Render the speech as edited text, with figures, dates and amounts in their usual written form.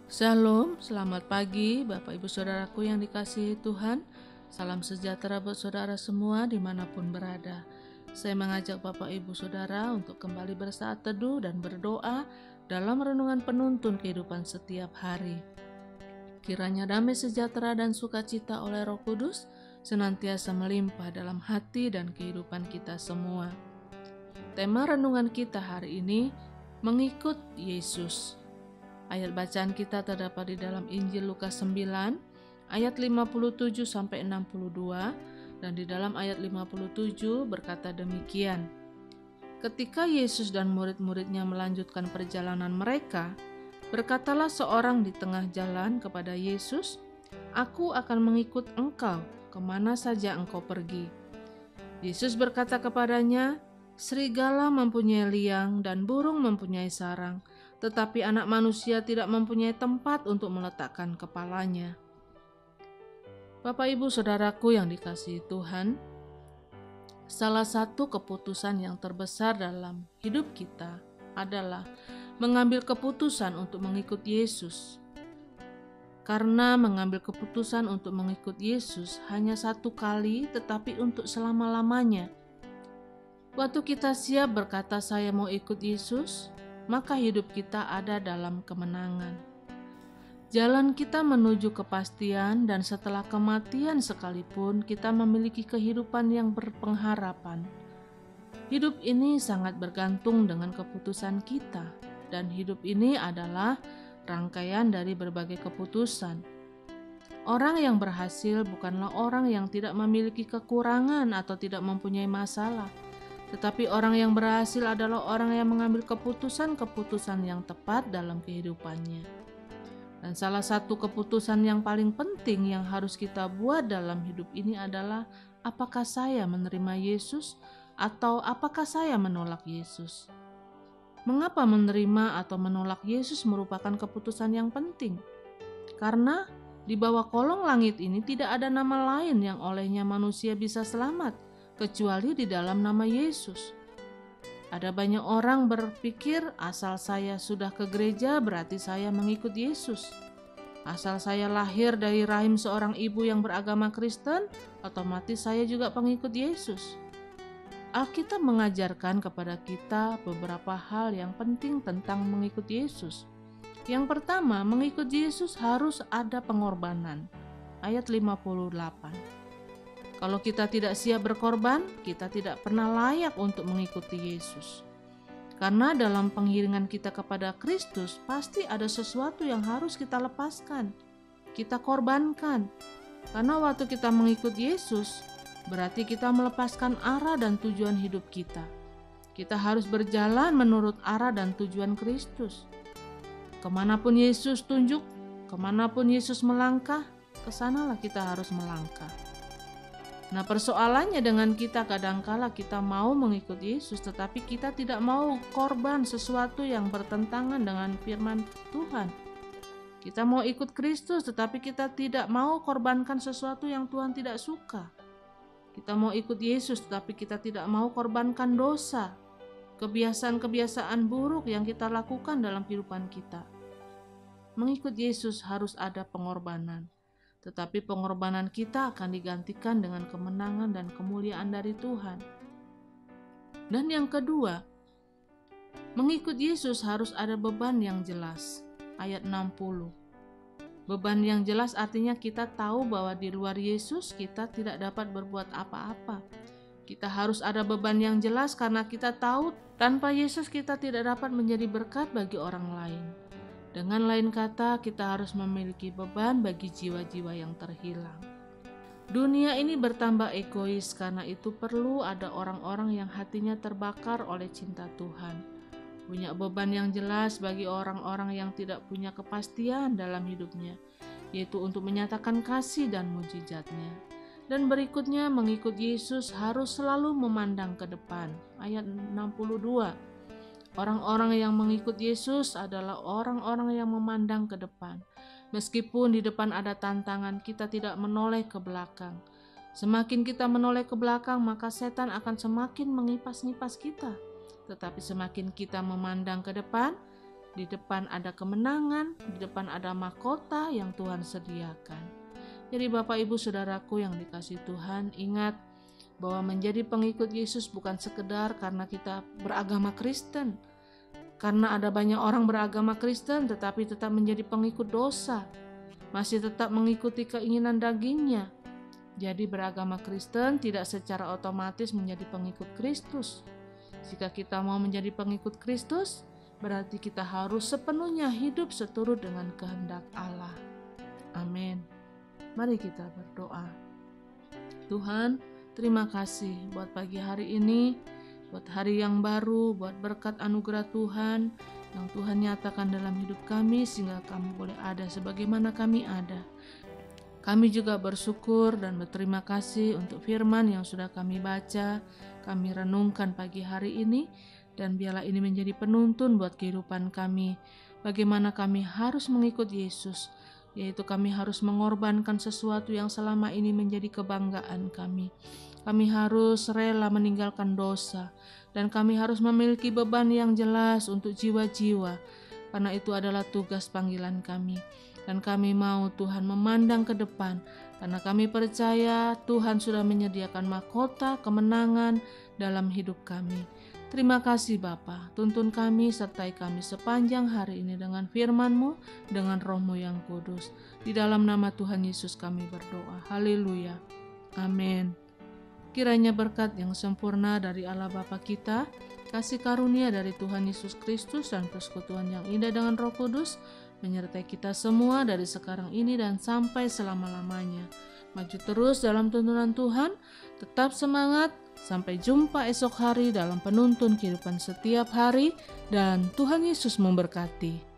Shalom, selamat pagi Bapak Ibu Saudaraku yang dikasihi Tuhan. Salam sejahtera buat saudara semua dimanapun berada. Saya mengajak Bapak Ibu Saudara untuk kembali bersaat teduh dan berdoa dalam renungan penuntun kehidupan setiap hari. Kiranya damai sejahtera dan sukacita oleh Roh Kudus senantiasa melimpah dalam hati dan kehidupan kita semua. Tema renungan kita hari ini, mengikut Yesus. Ayat bacaan kita terdapat di dalam Injil Lukas 9 ayat 57 sampai 62 dan di dalam ayat 57 berkata demikian. Ketika Yesus dan murid-muridnya melanjutkan perjalanan mereka, berkatalah seorang di tengah jalan kepada Yesus, "Aku akan mengikut engkau kemana saja engkau pergi." Yesus berkata kepadanya, "Serigala mempunyai liang dan burung mempunyai sarang, tetapi anak manusia tidak mempunyai tempat untuk meletakkan kepalanya." Bapak Ibu Saudaraku yang dikasihi Tuhan, salah satu keputusan yang terbesar dalam hidup kita adalah mengambil keputusan untuk mengikut Yesus. Karena mengambil keputusan untuk mengikut Yesus hanya satu kali tetapi untuk selama-lamanya. Waktu kita siap berkata saya mau ikut Yesus, maka hidup kita ada dalam kemenangan. Jalan kita menuju kepastian dan setelah kematian sekalipun kita memiliki kehidupan yang berpengharapan. Hidup ini sangat bergantung dengan keputusan kita dan hidup ini adalah rangkaian dari berbagai keputusan. Orang yang berhasil bukanlah orang yang tidak memiliki kekurangan atau tidak mempunyai masalah. Tetapi orang yang berhasil adalah orang yang mengambil keputusan-keputusan yang tepat dalam kehidupannya. Dan salah satu keputusan yang paling penting yang harus kita buat dalam hidup ini adalah apakah saya menerima Yesus atau apakah saya menolak Yesus. Mengapa menerima atau menolak Yesus merupakan keputusan yang penting? Karena di bawah kolong langit ini tidak ada nama lain yang olehnya manusia bisa selamat, kecuali di dalam nama Yesus. Ada banyak orang berpikir asal saya sudah ke gereja berarti saya mengikut Yesus. Asal saya lahir dari rahim seorang ibu yang beragama Kristen, otomatis saya juga pengikut Yesus. Alkitab mengajarkan kepada kita beberapa hal yang penting tentang mengikut Yesus. Yang pertama, mengikut Yesus harus ada pengorbanan. Ayat 58. Kalau kita tidak siap berkorban, kita tidak pernah layak untuk mengikuti Yesus. Karena dalam pengiringan kita kepada Kristus, pasti ada sesuatu yang harus kita lepaskan, kita korbankan. Karena waktu kita mengikut Yesus, berarti kita melepaskan arah dan tujuan hidup kita. Kita harus berjalan menurut arah dan tujuan Kristus. Kemanapun Yesus tunjuk, kemanapun Yesus melangkah, kesanalah kita harus melangkah. Nah, persoalannya dengan kita kadangkala kita mau mengikut Yesus tetapi kita tidak mau korban sesuatu yang bertentangan dengan firman Tuhan. Kita mau ikut Kristus tetapi kita tidak mau korbankan sesuatu yang Tuhan tidak suka. Kita mau ikut Yesus tetapi kita tidak mau korbankan dosa, kebiasaan-kebiasaan buruk yang kita lakukan dalam kehidupan kita. Mengikut Yesus harus ada pengorbanan. Tetapi pengorbanan kita akan digantikan dengan kemenangan dan kemuliaan dari Tuhan. Dan yang kedua, mengikut Yesus harus ada beban yang jelas. Ayat 60. Beban yang jelas artinya kita tahu bahwa di luar Yesus kita tidak dapat berbuat apa-apa. Kita harus ada beban yang jelas karena kita tahu tanpa Yesus kita tidak dapat menjadi berkat bagi orang lain. Dengan lain kata, kita harus memiliki beban bagi jiwa-jiwa yang terhilang. Dunia ini bertambah egois, karena itu perlu ada orang-orang yang hatinya terbakar oleh cinta Tuhan. Punya beban yang jelas bagi orang-orang yang tidak punya kepastian dalam hidupnya, yaitu untuk menyatakan kasih dan mujizatnya. Dan berikutnya, mengikut Yesus harus selalu memandang ke depan. Ayat 62. Orang-orang yang mengikut Yesus adalah orang-orang yang memandang ke depan. Meskipun di depan ada tantangan, kita tidak menoleh ke belakang. Semakin kita menoleh ke belakang, maka setan akan semakin mengipas-ngipas kita. Tetapi semakin kita memandang ke depan, Di depan ada kemenangan, di depan ada mahkota yang Tuhan sediakan. Jadi Bapak Ibu Saudaraku yang dikasihi Tuhan, ingat bahwa menjadi pengikut Yesus bukan sekedar karena kita beragama Kristen. Karena ada banyak orang beragama Kristen tetapi tetap menjadi pengikut dosa, masih tetap mengikuti keinginan dagingnya. Jadi beragama Kristen tidak secara otomatis menjadi pengikut Kristus. Jika kita mau menjadi pengikut Kristus, berarti kita harus sepenuhnya hidup seturut dengan kehendak Allah. Amin. Mari kita berdoa. Tuhan, terima kasih buat pagi hari ini, buat hari yang baru, buat berkat anugerah Tuhan yang Tuhan nyatakan dalam hidup kami sehingga kami boleh ada sebagaimana kami ada. Kami juga bersyukur dan berterima kasih untuk firman yang sudah kami baca, kami renungkan pagi hari ini, dan biarlah ini menjadi penuntun buat kehidupan kami. Bagaimana kami harus mengikut Yesus, yaitu kami harus mengorbankan sesuatu yang selama ini menjadi kebanggaan kami. Kami harus rela meninggalkan dosa, dan kami harus memiliki beban yang jelas untuk jiwa-jiwa, karena itu adalah tugas panggilan kami. Dan kami mau Tuhan memandang ke depan, karena kami percaya Tuhan sudah menyediakan mahkota kemenangan dalam hidup kami. Terima kasih Bapa, tuntun kami, sertai kami sepanjang hari ini dengan firman-Mu, dengan Roh-Mu yang kudus. Di dalam nama Tuhan Yesus kami berdoa. Haleluya. Amin. Kiranya berkat yang sempurna dari Allah Bapa kita, kasih karunia dari Tuhan Yesus Kristus, dan persekutuan yang indah dengan Roh Kudus menyertai kita semua dari sekarang ini dan sampai selama-lamanya. Maju terus dalam tuntunan Tuhan, tetap semangat, sampai jumpa esok hari dalam penuntun kehidupan setiap hari, dan Tuhan Yesus memberkati.